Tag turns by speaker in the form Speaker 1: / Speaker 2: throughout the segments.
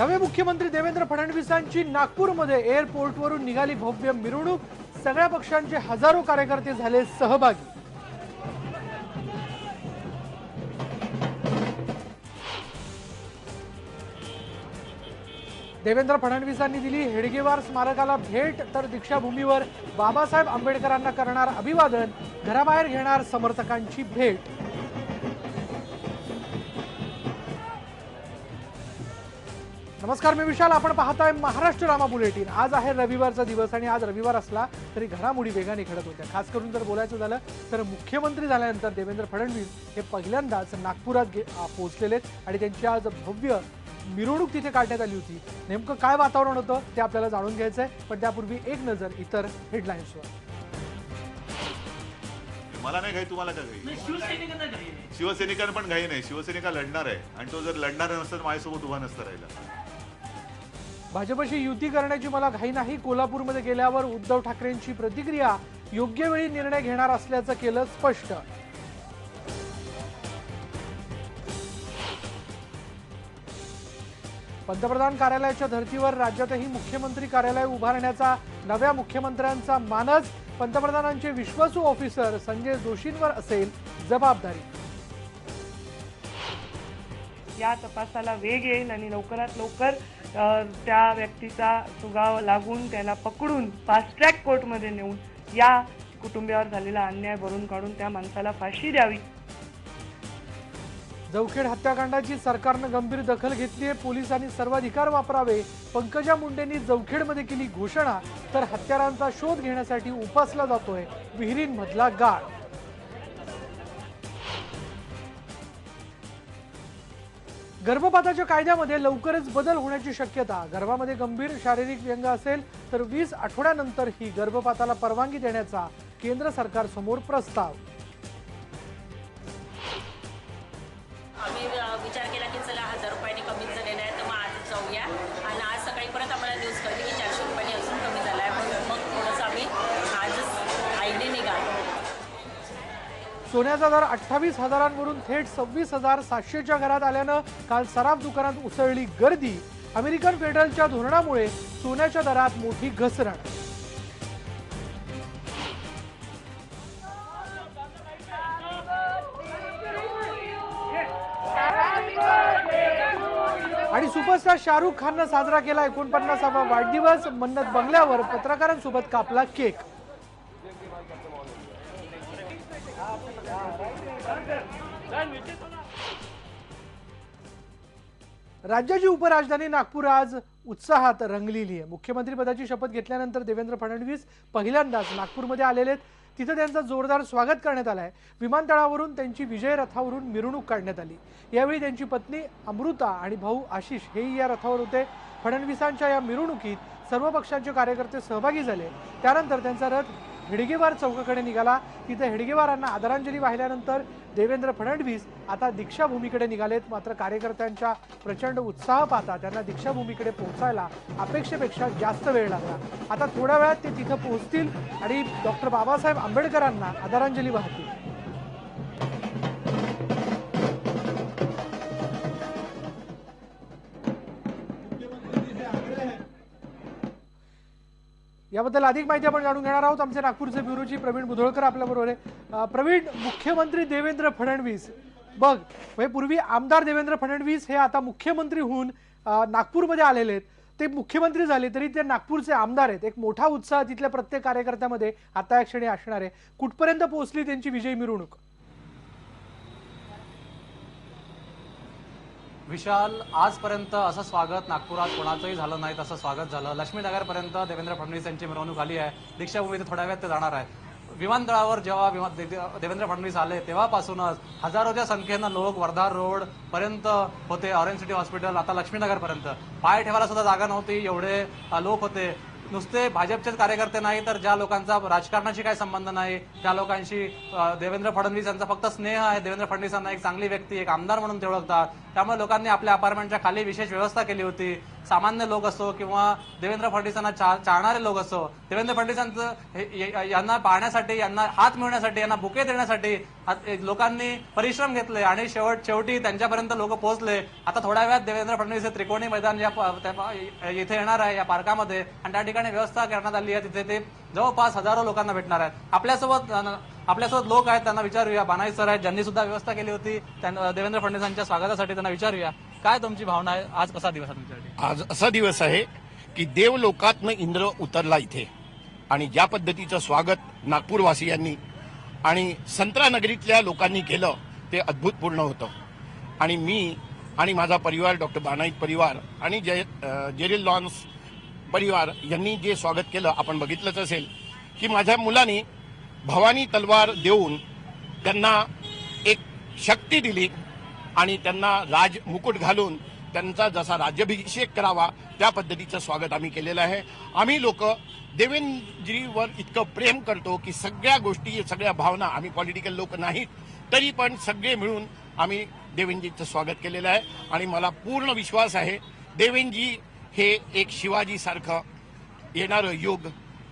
Speaker 1: नवे मुख्यमंत्री देवेंद्र फडणवीसांची नागपूरमध्ये एअरपोर्टवरून निघाली भव्य मिरवणूक। सगळ्या पक्षांचे हजारो कार्यकर्ते झाले सहभागी। देवेंद्र फडणवीसांनी दिली हेडगेवार स्मारकाला भेट, तर दीक्षाभूमीवर बाबासाहेब आंबेडकरांना करणार अभिवादन, घराबाहेर घेणार समर्थकांची भेट। नमस्कार, मी विशाल, आपण पाहताय महाराष्ट्र रामा बुलेटिन। आज आहे रविवारचा दिवस आणि आज रविवार असला तरी घडामोडी वेगाने घडत होत्या। खास करून जर बोलायचं झालं तर मुख्यमंत्री झाल्यानंतर देवेंद्र फडणवीस हे पहिल्यांदाच नागपुरात पोहोचलेले आणि त्यांची आज भव्य मिरवणूक तिथे काढण्यात आली होती। नेमकं काय वातावरण होतं ते आपल्याला जाणून घ्यायचंय, पण त्यापूर्वी एक नजर इतर हेडलाईन्सवर।
Speaker 2: मला नाही घाई, तुम्हाला का घाई? शिवसैनिकांना पण घाई नाही। शिवसैनिका लढणार आहे आणि तो जर लढणार नसता तर माझ्यासोबत उभा नसता राहिला।
Speaker 1: भाजपशी युती करण्याची मला घाई नाही। कोल्हापूरमध्ये गेल्यावर उद्धव ठाकरेंची प्रतिक्रिया, योग्य वेळी निर्णय घेणार असल्याचं केलं स्पष्ट। पंतप्रधान कार्यालयाच्या धर्तीवर राज्यातही मुख्यमंत्री कार्यालय उभारण्याचा नव्या मुख्यमंत्र्यांचा मानस। पंतप्रधानांचे विश्वासू ऑफिसर संजय जोशींवर असेल जबाबदारी।
Speaker 3: या तपासाला वेग येईल आणि लवकरात लवकर त्या व्यक्तीचा सुगाव लागून त्याला पकडून फास्ट ट्रॅक कोर्टमध्ये नेऊन या कुटुंबियावर झालेला अन्याय भरून काढून त्या माणसाला फाशी द्यावी।
Speaker 1: जवखेड हत्याकांडाची सरकारनं गंभीर दखल घेतली आहे। पोलिसांनी सर्वाधिकार वापरावे। पंकजा मुंडेंनी जवखेडमध्ये केली घोषणा, तर हत्यारांचा शोध घेण्यासाठी उपसला जातोय विहिरींमधला गाळ। गर्भपाताच्या कायद्यामध्ये लवकरच बदल होण्याची शक्यता। गर्भामध्ये गंभीर शारीरिक व्यंग असेल तर 20 आठवड्यानंतर ही गर्भपाताला परवानगी देण्याचा केंद्र सरकार समोर प्रस्ताव।
Speaker 4: आम्ही विचार केला की चला 1000 रुपयांनी कमी झालेला आहे तर मग आज जाऊया आणि आज सकाळी परत आम्हाला न्यूज कळली की 400 रुपयांनी अजून कमी झाला आहे। मग थोडंसं आम्ही आजच आईने निघालो।
Speaker 1: सोन्याचा दर 28,000वरून थेट 26,700च्या घरात आल्यानं काल सराफ दुकानात उसळली गर्दी। अमेरिकन फेडरलच्या धोरणामुळे सोन्याच्या दरात मोठी घसरण। आणि सुपरस्टार शाहरुख खाननं साजरा केला 49वा वाढदिवस। मन्नत बंगल्यावर पत्रकारांसोबत कापला केक। राज्याची उपराजधानी नागपूर आज उत्साहात रंगलेली आहे। मुख्यमंत्री पदाची शपथ घेतल्यानंतर देवेंद्र फडणवीस पहिल्यांदाच नागपूरमध्ये आलेले आहेत। तिथे त्यांचं जोरदार स्वागत करण्यात आलं आहे। विमानतळावरून त्यांची विजय रथावरून मिरवणूक काढण्यात आली। यावेळी त्यांची पत्नी अमृता आणि भाऊ आशिष हेही या रथावर होते। फडणवीसांच्या या मिरवणुकीत सर्व पक्षांचे कार्यकर्ते सहभागी झाले। त्यानंतर त्यांचा रथ हेडगेवार चौकाकडे निघाला। तिथे हेडगेवारांना आदरांजली वाहिल्यानंतर देवेंद्र फडणवीस आता दीक्षाभूमीकडे निघालेत। मात्र कार्यकर्त्यांच्या प्रचंड उत्साह पाहता त्यांना दीक्षाभूमीकडे पोहोचायला अपेक्षेपेक्षा जास्त वेळ लागला। आता थोड्या वेळात ते तिथे पोहोचतील आणि डॉक्टर बाबासाहेब आंबेडकरांना आदरांजली वाहतील। याबद्दल अधिक माहिती आपण जाणून घेणार आहोत। आमचे नागपूरचे ब्युरो चीफ प्रवीण मुधोळकर आपल्याबरोबर आहे। प्रवीण, मुख्यमंत्री देवेंद्र फडणवीस बघ, पूर्वी आमदार देवेंद्र फडणवीस हे आता मुख्यमंत्री होऊन नागपूरमध्ये आलेले आहेत। ते मुख्यमंत्री झाले तरी ते नागपूरचे आमदार आहेत। एक मोठा उत्साह तिथल्या प्रत्येक कार्यकर्त्यामध्ये आता या क्षणी असणार आहे। कुठपर्यंत पोहोचली त्यांची विजय मिरवणूक?
Speaker 5: विशाल, आजपर्यंत असं स्वागत नागपुरात कोणाचंही झालं नाही तसं स्वागत झालं। लक्ष्मीनगरपर्यंत देवेंद्र फडणवीस यांची मिरवणूक आली आहे। दीक्षाभूमीत थोड्या वेळात ते जाणार आहे। विमानतळावर जेव्हा देवेंद्र फडणवीस आले तेव्हापासूनच हजारोच्या संख्येनं लोक वर्धा रोड पर्यंत होते, ऑरेंज सिटी हॉस्पिटल, आता लक्ष्मीनगरपर्यंत पाय ठेवायला सुद्धा जागा नव्हती, एवढे लोक होते। नुसते भाजपचेच कार्यकर्ते नाही तर ज्या लोकांचा राजकारणाशी काही संबंध नाही, ज्या लोकांशी देवेंद्र फडणवीस यांचा फक्त स्नेह आहे, देवेंद्र फडणवीसांना एक चांगली व्यक्ती, एक आमदार म्हणून ते ओळखतात, त्यामुळे लोकांनी आपल्या अपार्टमेंटच्या खाली विशेष व्यवस्था केली होती. सामान्य लोक असो किंवा देवेंद्र फडणवीसांना चाहणारे लोक असो, देवेंद्र फडणवीसांचं यांना पाहण्यासाठी, यांना हात मिळवण्यासाठी, यांना बुके देण्यासाठी लोकांनी परिश्रम घेतले आणि शेवटी त्यांच्यापर्यंत लोक पोहोचले. आता थोड्या वेळात देवेंद्र फडणवीस हे त्रिकोणी मैदान इथे येणार आहे या पार्कामध्ये आणि त्या ठिकाणी व्यवस्था करण्यात आली आहे. तिथे ते जवळपास हजारो लोकांना भेटणार आहेत. आपल्यासोबत लोक आहेत, त्यांना विचारूया. बानाई सर आहेत, ज्यांनी सुद्धा व्यवस्था केली होती देवेंद्र फडणवीसांच्या स्वागतासाठी. त्यांना विचारूया काय तुमची भावना आहे, आज कसा दिवस आहे तुमच्यासाठी?
Speaker 6: आज असा दिवस आहे की देवलोकातनं इंद्र उतरला इथे आणि ज्या पद्धतीचं स्वागत नागपूरवासियांनी आणि संत्रानगरीतल्या लोकांनी केलं ते अद्भुतपूर्ण होतं. आणि मी आणि माझा परिवार, डॉक्टर बानाईत परिवार आणि जेरिल लॉन्स परिवार यांनी जे स्वागत केलं आपण बघितलंच असेल की माझ्या मुलांनी भवानी तलवार देऊन त्यांना एक शक्ती दिली आणि त्यांना राज मुकुट घालून त्यांचा जसा राज्याभिषेक करावा त्या पद्धतीचं स्वागत आम्ही केलेलं आहे. आम्ही लोक देवेंद्रजीवर इतकं प्रेम करतो की सगळ्या गोष्टी, सगळ्या भावना, आम्ही पॉलिटिकल लोक नाहीत तरी पण सगळे मिळून आम्ही देवेंद्रजीचं स्वागत केलेलं आहे. आणि मला पूर्ण विश्वास आहे देवेंद्रजी हे एक शिवाजीसारखं येणारं युग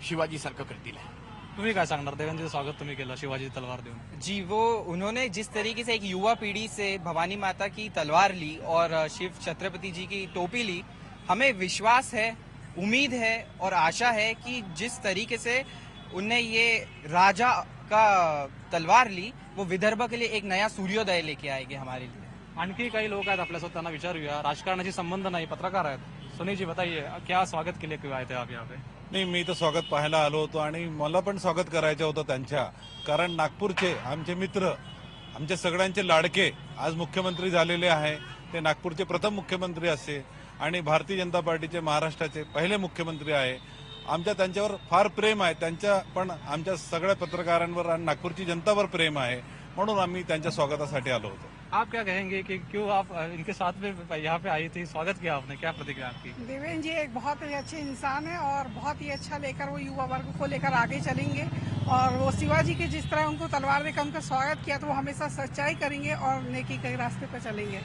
Speaker 6: शिवाजीसारखं करतील.
Speaker 5: तुम्ही काय सांगणार? देवेंद्रचं स्वागत तुम्ही केलं शिवाजी तलवार देऊन.
Speaker 7: जी, वो उन्होंने जिस तरीके से एक युवा पीढ़ी से भवानी माता की तलवार ली और शिव छत्रपति जी की टोपी ली, हमें विश्वास है, उम्मीद है और आशा है कि जिस तरीके से उनने ये राजा का तलवार ली, वो विदर्भ के लिए एक नया सूर्योदय लेके आएंगे हमारे लिए.
Speaker 5: आणखी काही लोक आहेत आपल्यासोबत, त्यांना विचारूया. राजकारणाशी संबंध नाही, पत्रकार आहेत. सुनील जी बताइए क्या स्वागत के लिए क्यों आए थे आप यहाँ पे?
Speaker 8: नाही, मी तर स्वागत पाहायला आलो होतो आणि मला पण स्वागत करायचं होतं त्यांच्या, कारण नागपूरचे आमचे मित्र, आमचे सगळ्यांचे लाडके आज मुख्यमंत्री झालेले आहे. ते नागपूरचे प्रथम मुख्यमंत्री असे आणि भारतीय जनता पार्टीचे महाराष्ट्राचे पहिले मुख्यमंत्री आहे. आमच्या त्यांच्यावर फार प्रेम आहे. त्यांच्या पण आमच्या सगळ्या पत्रकारांवर आणि नागपूरची जनतावर प्रेम आहे, म्हणून आम्ही त्यांच्या स्वागतासाठी आलो होतो.
Speaker 5: आप क्या कहेंगे कि क्यों आप इनके साथ में यहाँ पे आई थी, स्वागत किया आपने, क्या प्रतिक्रिया आपकी?
Speaker 9: देवेंद्र जी एक बहुत ही अच्छे इंसान है और बहुत ही अच्छा लेकर वो युवा वर्ग को लेकर आगे चलेंगे. और वो शिवाजी के जिस तरह उनको तलवार देकर उनका स्वागत किया तो वो हमेशा सच्चाई करेंगे और नेकी के रास्ते पर चलेंगे.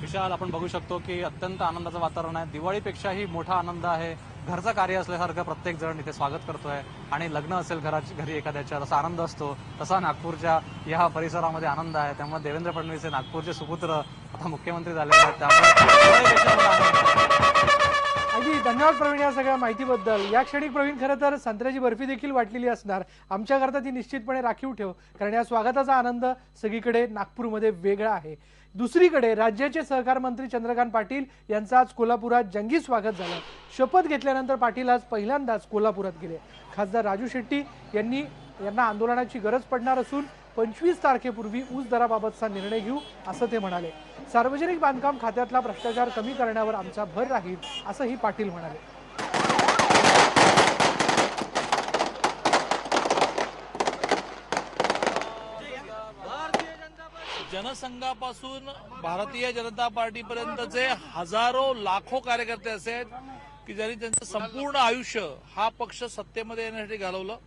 Speaker 5: विशाल, आपण बघू शकतो की अत्यंत आनंदाचं वातावरण आहे. दिवाळीपेक्षाही मोठा आनंद आहे. घरचं कार्य असल्यासारखं प्रत्येक जण इथे स्वागत करतोय आणि लग्न असेल घरी एखाद्याच्या, तसा आनंद असतो, तसा नागपूरच्या या परिसरामध्ये आनंद आहे. त्यामुळे देवेंद्र फडणवीस हे नागपूरचे सुपुत्र आता मुख्यमंत्री झाले आहेत.
Speaker 1: अगदी धन्यवाद प्रवीण या सगळ्या माहितीबद्दल. या क्षणी प्रवीण खरं तर संत्र्याची बर्फी देखील वाटलेली असणार. आमच्याकरता ती निश्चितपणे राखीव ठेव, कारण या स्वागताचा आनंद सगळीकडे नागपूरमध्ये वेगळा आहे. दुसरीकडे राज्याचे सहकार मंत्री चंद्रकांत पाटील यांचं आज कोल्हापुरात जंगी स्वागत झालं. शपथ घेतल्यानंतर पाटील आज पहिल्यांदाच कोल्हापुरात गेले. खासदार राजू शेट्टी यांना आंदोलनाची गरज पडणार असून 25 तारखेपूर्वी ऊस दराबाबतचा निर्णय घेऊ असं ते म्हणाले. सार्वजनिक बांधकाम खात्यातला भ्रष्टाचार कमी करण्यावर आमचा भर राहील असंही पाटील म्हणाले.
Speaker 10: जनसंघापासून भारतीय जनता पार्टीपर्यंतचे हजारो लाखो कार्यकर्ते असे आहेत की ज्यांनी त्यांचं संपूर्ण आयुष्य हा पक्ष सत्तेमध्ये येण्यासाठी घालवलं.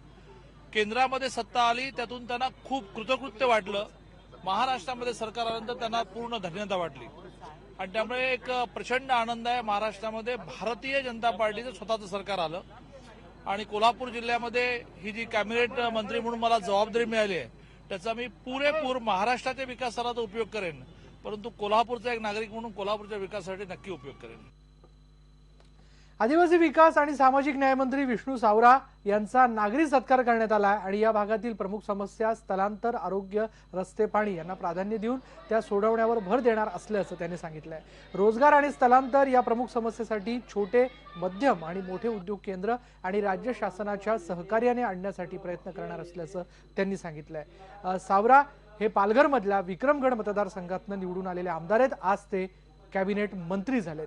Speaker 10: केंद्रामध्ये सत्ता आली, त्यातून त्यांना खूप कृतकृत्य वाटलं. महाराष्ट्रामध्ये सरकार आल्यानंतर त्यांना पूर्ण धन्यता वाटली आणि त्यामुळे एक प्रचंड आनंद आहे. महाराष्ट्रामध्ये भारतीय जनता पार्टीचं स्वतःचं सरकार आलं आणि कोल्हापूर जिल्ह्यामध्ये ही जी कॅबिनेट मंत्री म्हणून मला जबाबदारी मिळाली आहे त्याचा मी पुरेपूर महाराष्ट्राच्या विकासाला तर उपयोग करेन, परंतु कोल्हापूरचा एक नागरिक म्हणून कोल्हापूरच्या विकासासाठी नक्की उपयोग करेन.
Speaker 1: आदिवासी विकास आणि सामाजिक न्याय मंत्री विष्णू सावरा यांचा नागरी सत्कार करण्यात आला आणि या भागातील प्रमुख समस्या स्थलांतर, आरोग्य, रस्ते, पाणी यांना प्राधान्य देऊन त्या सोडवण्यावर भर देणार असल्याचं त्यांनी सांगितलंय. रोजगार आणि स्थलांतर या प्रमुख समस्येसाठी छोटे, मध्यम आणि मोठे उद्योग केंद्र आणि राज्य शासनाच्या सहकार्याने आणण्यासाठी प्रयत्न करणार असल्याचं त्यांनी सांगितलंय. सावरा हे पालघरमधल्या विक्रमगड मतदारसंघातून निवडून आलेले आमदार आहेत. आज ते कॅबिनेट मंत्री झालेत.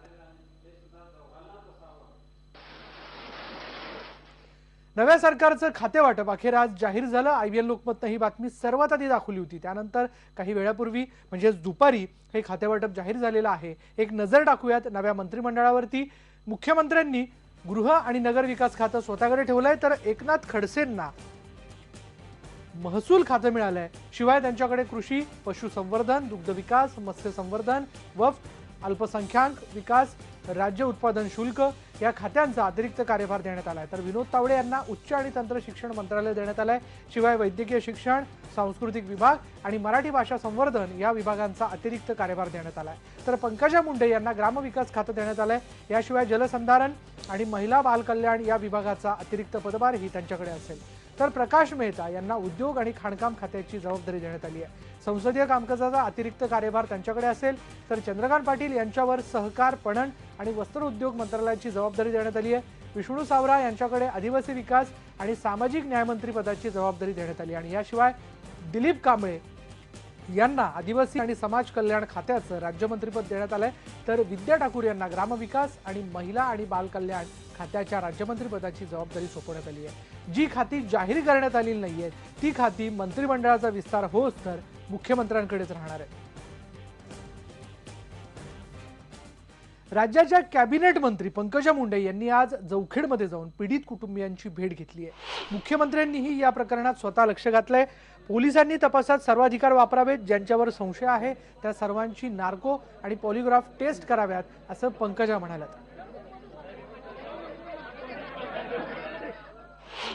Speaker 1: नव्या सरकारचं खातेवाटप अखेर आज जाहीर झालं. IVL लोकमतनं ही बातमी सर्वात आधी दाखवली होती. त्यानंतर काही वेळापूर्वी म्हणजेच दुपारी हे खातेवाटप जाहीर झालेलं आहे. एक नजर टाकूयात नव्या मंत्रिमंडळावरती. मुख्यमंत्र्यांनी गृह आणि नगर विकास खातं स्वतःकडे ठेवलंय, तर एकनाथ खडसेंना महसूल खातं मिळालंय. शिवाय त्यांच्याकडे कृषी, पशुसंवर्धन, दुग्ध विकास, मत्स्य संवर्धन, वक्फ, अल्पसंख्याक विकास, राज्य उत्पादन शुल्क या खात्यांचा अतिरिक्त कार्यभार देण्यात आलाय. तर विनोद तावडे यांना उच्च आणि तंत्र शिक्षण मंत्रालय देण्यात आलंय. शिवाय वैद्यकीय शिक्षण, सांस्कृतिक विभाग आणि मराठी भाषा संवर्धन या विभागांचा अतिरिक्त कार्यभार देण्यात आलाय. तर पंकजा मुंडे यांना ग्रामविकास खातं देण्यात आलंय. याशिवाय जलसंधारण आणि महिला बाल कल्याण या विभागाचा अतिरिक्त पदभारही त्यांच्याकडे असेल. तर प्रकाश मेहता यांना उद्योग आणि खाणकाम खात्याची जबाबदारी देण्यात आली आहे. संसदीय कामकाजाचा अतिरिक्त कार्यभार त्यांच्याकडे असेल. तर चंद्रकांत पाटील यांच्यावर सहकार, पणन आणि वस्त्र उद्योग मंत्रालयाची जबाबदारी देण्यात आली आहे. विष्णू सावरा यांच्याकडे आदिवासी विकास आणि सामाजिक न्यायमंत्री पदाची जबाबदारी देण्यात आली. आणि याशिवाय दिलीप कांबळे यांना आदिवासी आणि समाज कल्याण खात्याचं राज्यमंत्रीपद देण्यात आलंय. तर विद्या ठाकूर यांना ग्रामविकास आणि महिला आणि बाल कल्याण खात्याच्या राज्यमंत्रीपदाची जबाबदारी सोपवण्यात आली आहे. जी खाती जाहीर करण्यात आलेली नाहीये ती खाती मंत्रिमंडळाचा विस्तार होस तर मुख्यमंत्र्यांकडेच राहणार आहे. राज्याच्या कॅबिनेट मंत्री पंकजा मुंडे यांनी आज जवखेडमध्ये जाऊन पीडित कुटुंबियांची भेट घेतली आहे. मुख्यमंत्र्यांनीही या प्रकरणात स्वतः लक्ष घातलंय. पोलिसांनी तपासात सर्व अधिकार वापरावेत. ज्यांच्यावर संशय आहे त्या सर्वांची नार्को आणि पॉलिग्राफ टेस्ट कराव्यात असं पंकजा म्हणाल्यात.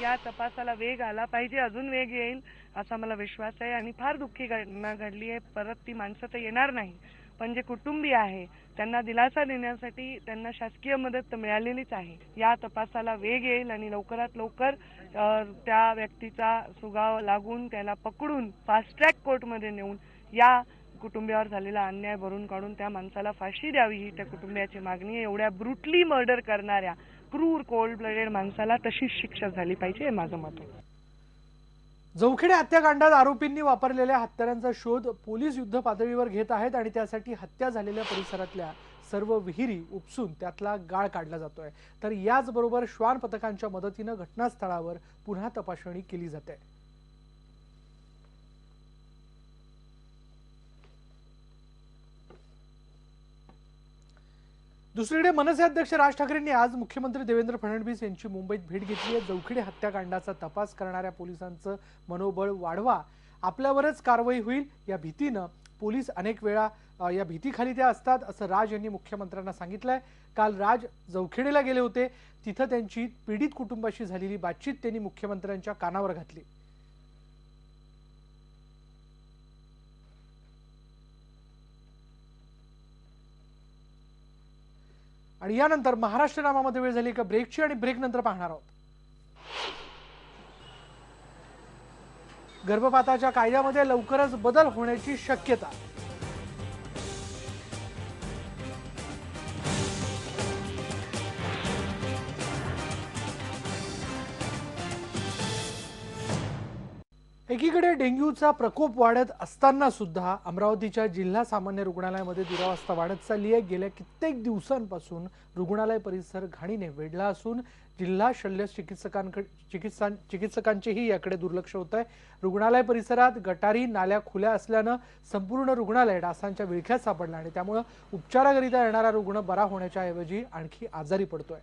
Speaker 3: या तपासाला वेग आला पाहिजे, अजून वेग येईल असा मला विश्वास आहे. आणि फार दुःखी घटना घडली आहे. परत ती माणसं तर येणार नाही, पण जे कुटुंबीय आहे त्यांना दिलासा देण्यासाठी त्यांना शासकीय मदत मिळालेलीच आहे. या तपासाला वेग येईल आणि लवकरात लवकर त्या व्यक्तीचा सुगाव लागून त्याला पकडून फास्ट ट्रॅक कोर्टमध्ये नेऊन या कुटुंबियावर झालेला अन्याय भरून काढून त्या माणसाला फाशी द्यावी ही त्या कुटुंबियाची मागणी आहे. एवढ्या ब्रुटली मर्डर करणाऱ्या क्रूर कोल्ड ब्लडेड माणसाला तशीच शिक्षा झाली पाहिजे हे माझं मत आहे.
Speaker 1: जवखेडे हत्याकांडात आरोपींनी वापरलेल्या हत्यारांचा शोध पोलीस युद्ध पातळीवर घेत आहेत आणि त्यासाठी हत्या झालेल्या परिसरातल्या सर्व विहिरी उपसून त्यातला गाळ काढला जातोय. तर याचबरोबर श्वान पथकांच्या मदतीनं घटनास्थळावर पुन्हा तपासणी केली जाते. दुसरीकडे मनसे अध्यक्ष राज ठाकरेंनी आज मुख्यमंत्री देवेंद्र फडणवीस यांची मुंबईत भेट घेतली आहे. जवखेडे हत्याकांडाचा तपास करणाऱ्या पोलिसांचं मनोबळ वाढवा, आपल्यावरच कारवाई होईल या भीतीनं पोलीस अनेक वेळा या भीतीखाली त्या असतात असं राज यांनी मुख्यमंत्र्यांना सांगितलंय. काल राज जवखेडेला गेले होते. तिथं त्यांची पीडित कुटुंबाशी झालेली बातचीत त्यांनी मुख्यमंत्र्यांच्या कानावर घातली. आणि यानंतर महाराष्ट्र नामामध्ये वेळ झाली एका ब्रेकची आणि ब्रेक नंतर पाहणार आहोत. गर्भपाताच्या कायद्यामध्ये लवकरच बदल होण्याची शक्यता. एकीकडे डेंग्यूचा प्रकोप वाढत असताना सुद्धा अमरावतीच्या जिल्हा सामान्य रुग्णालयामध्ये दुरावस्था वाढत चालली आहे. गेल्या कित्येक दिवसांपासून रुग्णालय परिसर घाणीने वेढला असून जिल्हा शल्य चिकित्सकांचेही याकडे दुर्लक्ष होत आहे. रुग्णालय परिसरात गटारी नाल्या खुल्या असल्यानं संपूर्ण रुग्णालय डासांच्या विळख्यात सापडलं आणि त्यामुळे उपचाराकरिता येणारा रुग्ण बरा होण्याच्या ऐवजी आणखी आजारी पडतोय.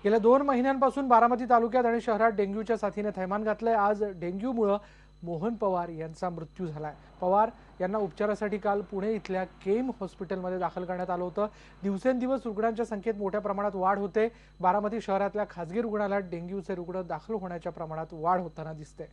Speaker 1: गेल्या 2 महिन्यांपासून बारामती तालुक्यात आणि शहरात डेंग्यूच्या साथीने थैमान घातलंय. आज डेंग्यूमुळे मोहन पवार यांचा मृत्यू झालाय. पवार यांना उपचारासाठी काल पुणे इथल्या केम हॉस्पिटलमध्ये दाखल करण्यात आलं होतं. दिवसेंदिवस रुग्णांच्या संख्येत मोठ्या प्रमाणात वाढ होते. बारामती शहरातल्या खासगी रुग्णालयात डेंग्यूचे रुग्ण दाखल होण्याच्या प्रमाणात वाढ होताना दिसते.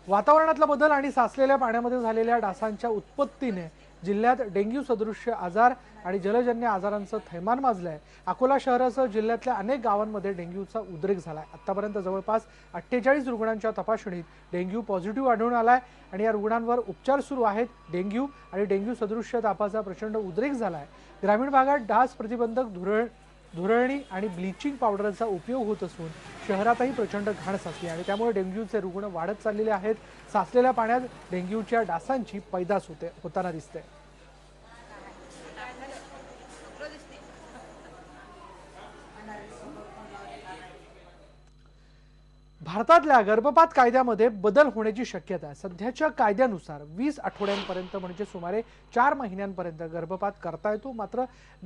Speaker 1: वातावरणातला बदल आणि साचलेल्या पाण्यामध्ये झालेल्या डासांच्या उत्पत्तीने जिल्ह्यात डेंग्यू सदृश्य आजार आणि जलजन्य आजारांचं थैमान माजलंय. अकोला शहरासह जिल्ह्यातल्या अनेक गावांमध्ये डेंग्यूचा उद्रेक झालाय. आतापर्यंत जवळपास 48 रुग्णांच्या तपासणीत डेंग्यू पॉझिटिव्ह आढळून आलाय आणि या रुग्णांवर उपचार सुरू आहेत. डेंग्यू आणि डेंग्यू सदृश्य तापाचा प्रचंड उद्रेक झालाय. ग्रामीण भागात डास प्रतिबंधक धुरळणी आणि ब्लिचिंग पावडरचा उपयोग होत असून शहरातही प्रचंड घाण साचली आणि त्यामुळे डेंग्यूचे रुग्ण वाढत चाललेले आहेत. साचलेल्या पाण्यात डेंग्यूच्या डासांची पैदास होताना दिसते. भारतातल्या गर्भपात कायद्यामध्ये बदल होण्याची शक्यता आहे. सध्याच्या कायद्यानुसार 20 आठवड्यांपर्यंत म्हणजे सुमारे 4 महिन्यांपर्यंत गर्भपात करता येतो. मात्र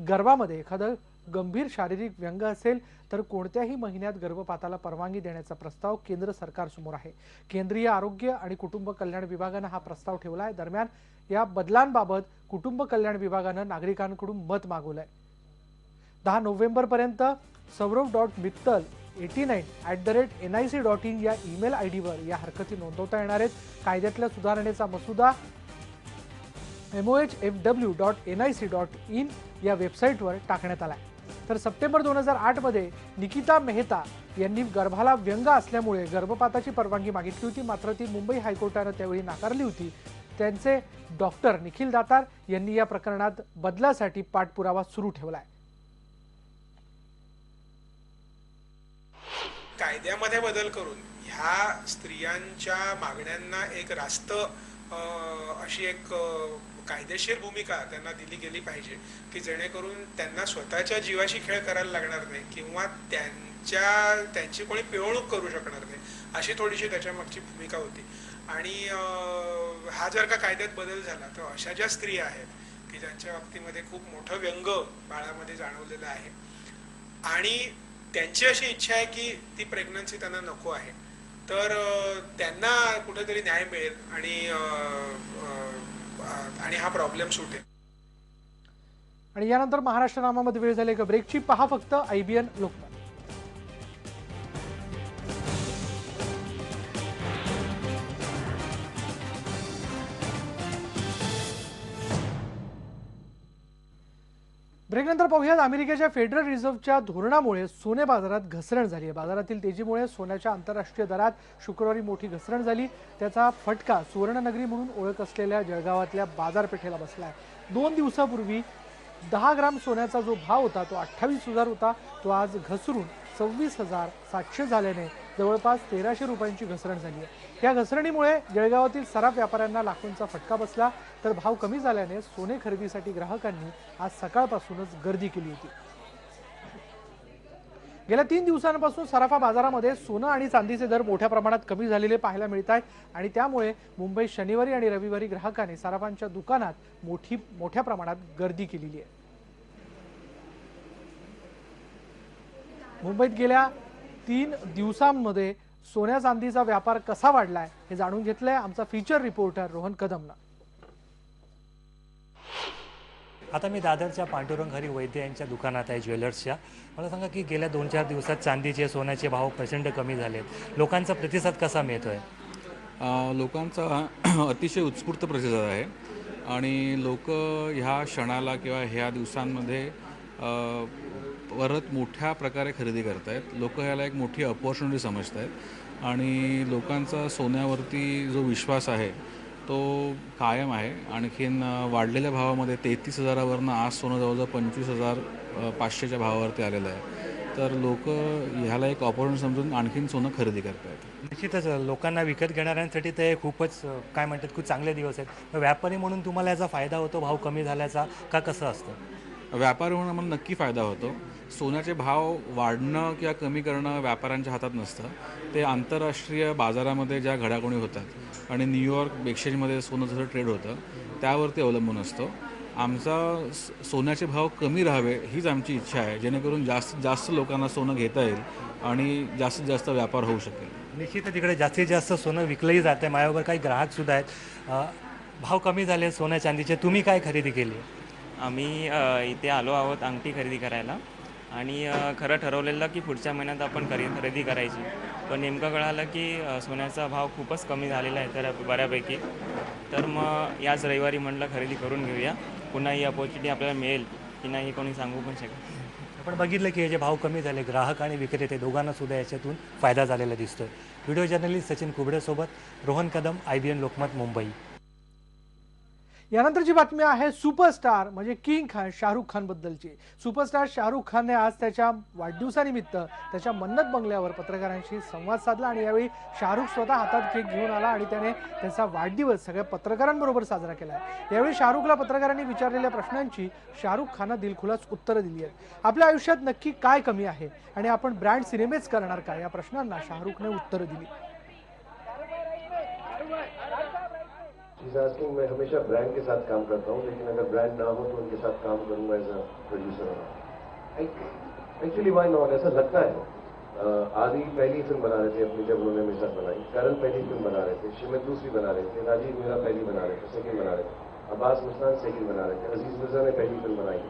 Speaker 1: गर्भामध्ये एखादं गंभीर शारीरिक व्यंग असेल तर कोणत्याही महिन्यात गर्भपाताला परवानगी देण्याचा प्रस्ताव केंद्र सरकारसमोर आहे. केंद्रीय आरोग्य आणि कुटुंब कल्याण विभागानं हा प्रस्ताव ठेवला आहे. दरम्यान या बदलांबाबत कुटुंब कल्याण विभागानं नागरिकांकडून मत मागवलंय. 10 नोव्हेंबरपर्यंत saurav.mittal89@nic.in या ईमेल आयडीवर या हरकती नोंदवता येणार आहेत. कायद्यातल्या सुधारणेचा मसुदा mohfw.nic.in या वेबसाईटवर टाकण्यात आलाय. तर सप्टेंबर 2008 मध्ये निकिता मेहता यांनी गर्भाला व्यंग असल्यामुळे गर्भपाताची परवानगी मागितली होती. मात्र ती मुंबई हायकोर्टानं त्यावेळी नाकारली होती. त्यांचे डॉक्टर निखिल दातार यांनी या प्रकरणात बदलासाठी पाठपुरावा सुरू ठेवलाय.
Speaker 11: कायद्यामध्ये बदल करून ह्या स्त्रियांच्या मागण्यांना एक रास्त अशी एक कायदेशीर भूमिका त्यांना दिली गेली पाहिजे की जेणेकरून त्यांना स्वतःच्या जीवाशी खेळ करायला लागणार नाही किंवा त्यांची कोणी पिळवणूक करू शकणार नाही, अशी थोडीशी त्याच्यामागची भूमिका होती. आणि हा जर का कायद्यात बदल झाला तर अशा ज्या स्त्रिया आहेत की ज्यांच्या बाबतीमध्ये खूप मोठं व्यंग बाळामध्ये जाणवलेलं आहे आणि त्यांची अशी इच्छा आहे की ती प्रेग्नन्सी त्यांना नको आहे, तर त्यांना कुठेतरी न्याय मिळेल आणि हा प्रॉब्लेम सुटेल.
Speaker 1: आणि यानंतर महाराष्ट्र नामामध्ये वेळ झाली का ब्रेकची. पहा फक्त IBN लोकमत. ब्रेकनंतर पाहूयात अमेरिकेच्या फेडरल रिझर्व्हच्या धोरणामुळे सोने बाजारात घसरण झाली आहे. बाजारातील तेजीमुळे सोन्याच्या आंतरराष्ट्रीय दरात शुक्रवारी मोठी घसरण झाली. त्याचा फटका सुवर्णनगरी म्हणून ओळख असलेल्या जळगावातल्या बाजारपेठेला बसला आहे. 2 दिवसापूर्वी 10 ग्राम सोन्याचा जो भाव होता तो 28,000 होता, तो आज घसरून 26,700 झाल्याने जवळपास 1,300 रुपयांची घसरण झाली आहे. या घसरणीमुळे जळगावातील सराफ व्यापाऱ्यांना लाखोंचा फटका बसला. तर भाव कमी झाल्याने सोने खरेदीसाठी ग्राहकांनी आज सकाळपासूनच गर्दी केली होती. गेल्या 3 दिवसांपासून सराफा बाजारामध्ये सोनं आणि चांदीचे दर मोठ्या प्रमाणात कमी झालेले पाहायला मिळत आहेत आणि त्यामुळे मुंबईत शनिवारी आणि रविवारी ग्राहकांनी सराफांच्या दुकानात मोठ्या प्रमाणात गर्दी केलेली आहे. मुंबईत गेल्या 3 दिवसांमध्ये सोन्या चांदीचा व्यापार कसा वाढलाय हे जाणून घेतलंय आमचा फीचर रिपोर्टर रोहन कदमनं.
Speaker 12: आता मी दादरच्या पांडुरंग हरी वैद्य यांच्या दुकानात आहे, ज्वेलर्सच्या. मला सांगा की गेल्या 2-4 दिवसात चांदीचे सोन्याचे भाव प्रचंड कमी झालेत. लोकांचा प्रतिसाद कसा मिळतोय?
Speaker 13: लोकांचा अतिशय उत्स्फूर्त प्रतिसाद आहे आणि लोक ह्या क्षणाला किंवा ह्या दिवसांमध्ये परत मोठ्या प्रकारे खरेदी करत आहेत. लोक ह्याला एक मोठी अपॉर्च्युनिटी समजत आहेत आणि लोकांचा सोन्यावरती जो विश्वास आहे तो कायम आहे. आणखीन वाढलेल्या भावामध्ये 33,000वरनं आज सोनं जवळजवळ 25,500च्या भावावरती आलेलं आहे. तर लोक ह्याला एक ऑपॉर्च्युनिटी समजून आणखीन सोनं खरेदी करत आहेत.
Speaker 12: निश्चितच लोकांना विकत घेणाऱ्यांसाठी ते खूपच काय म्हणतात खूप चांगले दिवस आहेत. व्यापारी म्हणून तुम्हाला याचा फायदा होतो भाव कमी झाल्याचा का कसं असतं?
Speaker 13: व्यापारी म्हणून आम्हाला नक्की फायदा होतो. सोन्याचे भाव वाढणं किंवा कमी करणं व्यापाऱ्यांच्या हातात नसतं. ते आंतरराष्ट्रीय बाजारामध्ये ज्या घडामोडी होतात आणि न्यूयॉर्क एक्सचेंजमध्ये सोनं जसं ट्रेड होतं त्यावरती अवलंबून असतो. आमचा सोन्याचे भाव कमी राहावे हीच आमची इच्छा आहे, जेणेकरून जास्तीत जास्त लोकांना सोनं घेता येईल आणि जास्तीत जास्त व्यापार होऊ शकेल.
Speaker 12: निश्चितच तिकडे जास्तीत जास्त सोनं विकलंही जातं. माझ्याबरोबर काही ग्राहकसुद्धा आहेत. भाव कमी झाले सोन्या चांदीचे, तुम्ही काय खरेदी केली?
Speaker 14: आम्ही इथे आलो आहोत अंगठी खरेदी करायला आणि खरं ठरवलेलं की पुढच्या महिन्यात आपण खरेदी करायची, पण नेमकं कळालं की सोन्याचा भाव खूपच कमी झालेला आहे तर बऱ्यापैकी. तर मग याच रविवारी म्हटलं खरेदी करून घेऊया. पुन्हा ही अपॉर्च्युनिटी आपल्याला मिळेल की नाही कोणी सांगू पण शकेल.
Speaker 12: आपण बघितलं की हे जे भाव कमी झाले ग्राहक आणि विक्रेते दोघांना सुद्धा याच्यातून फायदा झालेला दिसतोय. व्हिडिओ जर्नलिस्ट सचिन कुबडेसोबत रोहन कदम, IBN लोकमत, मुंबई.
Speaker 1: यानंतरची बातमी आहे सुपरस्टार म्हणजे किंग खान शाहरुख खान बद्दलची। सुपरस्टार शाहरुख खानने आज त्याच्या वाढदिवसानिमित्त त्याच्या मन्नत बंगल्यावर पत्रकारांशी संवाद साधला आणि यावेळी शाहरुख स्वतः हातात केक घेऊन आला आणि त्याने त्याचा वाढदिवस सगळ्या पत्रकारांबरोबर साजरा केला। यावेळी शाहरुखला पत्रकारांनी विचारलेल्या प्रश्नांची शाहरुख खानने दिलखुलास उत्तरं दिली आहेत। आपल्या आयुष्यात नक्की काय कमी आहे आणि आपण ब्रँड सिनेमेच करणार का या प्रश्नांना शाहरुखने उत्तरं दिली।
Speaker 15: मैं हमेशा ब्रांड के साथ काम करता हूँ, लेकिन अगर ब्रांड ना हो तो उनके साथ काम करूंगा as a producer. Actually why not, ऐसा लगता है। आदि पहली फिल्म बना रहे थे अपनी, जब उन्होंने मेरे साथ बनाई। करण पहली फिल्म बना रहे थे, शिमित दूसरी बना रहे थे, राजीव मेरा पहली बना रहे थे, सेकंड बना रहे थे, अब्बास मुस्तान सेकंड बना रहे थे, अजीज मिर्जा ने पहली फिल्म बनाई।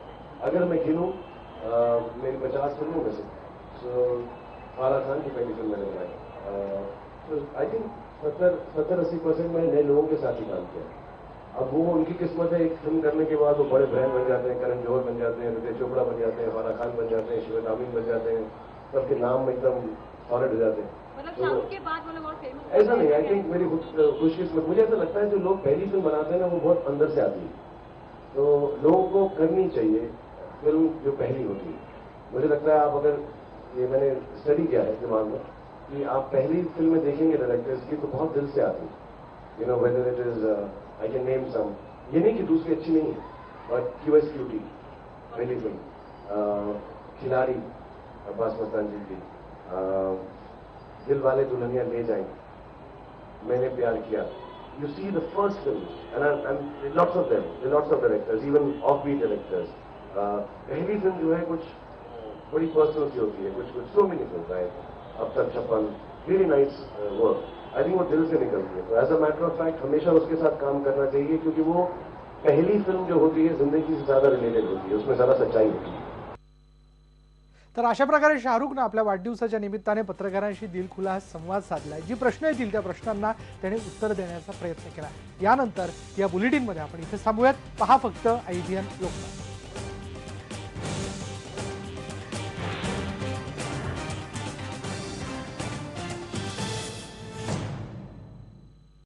Speaker 15: अगर मैं गिनूँ मेरी 50 फिल्मों में से, फारा खान की पहली फिल्म मैंने बनाई। तो आई थिंक 70-80% में नए लोगों के साथ ही काम किया। अब वो उनकी किस्मत है, एक फिल्म करने के बाद वो बड़े ब्रांड बन जाते हैं, करण जौहर बन जाते हैं, रितेश चोपड़ा बन जाते हैं, फारा खान बन जाते हैं, शिवत आमीन बन जाते हैं, सबके नाम एकदम सॉलिड हो जाते हैं। तो ऐसा नहीं, आई थिंक मेरी खुशकिस्मत, मुझे ऐसा लगता है जो लोग पहली फिल्म बनाते हैं ना वो बहुत अंदर से आती है, तो लोगों को करनी चाहिए फिल्म जो पहली होती है। मुझे लगता है आप अगर, ये मैंने स्टडी किया है दिमाग में, कि आप पहली फिल्में देखेंगे डायरेक्टर्स की तो बहुत दिल से आती है। You know whether it is, I can name some, ये नहीं कि दूसरी अच्छी नहीं है, बट क्यूएस क्यूटी पहली फिल्म, खिलाड़ी अब्बास मुस्तान जी की, दिल वाले दुल्हनिया ले जाएंगे, मैंने प्यार KIA. You see the first film, and I'm lots of them, there are lots of directors, even offbeat directors. पहली फिल्म जो है कुछ बड़ी पर्सनल सी होती है, कुछ so many films, right? अब तक 56, really nice work. I think वो दिल से निकलती है। तो as a matter of fact हमेशा उसके साथ काम करना चाहिए, क्योंकि वो पहली फिल्म जो होती है जिंदगी से ज्यादा रिलेटेड होती है, उसमें ज्यादा सच्चाई होती है।
Speaker 1: तर अशा प्रकारे शाहरुखने आपल्या वाढदिवसाच्या निमित्ताने पत्रकारांशी दिलखुलास संवाद साधलाय। जी प्रश्न येतील त्या प्रश्नांना त्याने उत्तर देण्याचा प्रयत्न केला। यानंतर या बुलेटिनमध्ये आपण इथे थांबूयात। पहा फक्त IBN लोकमत।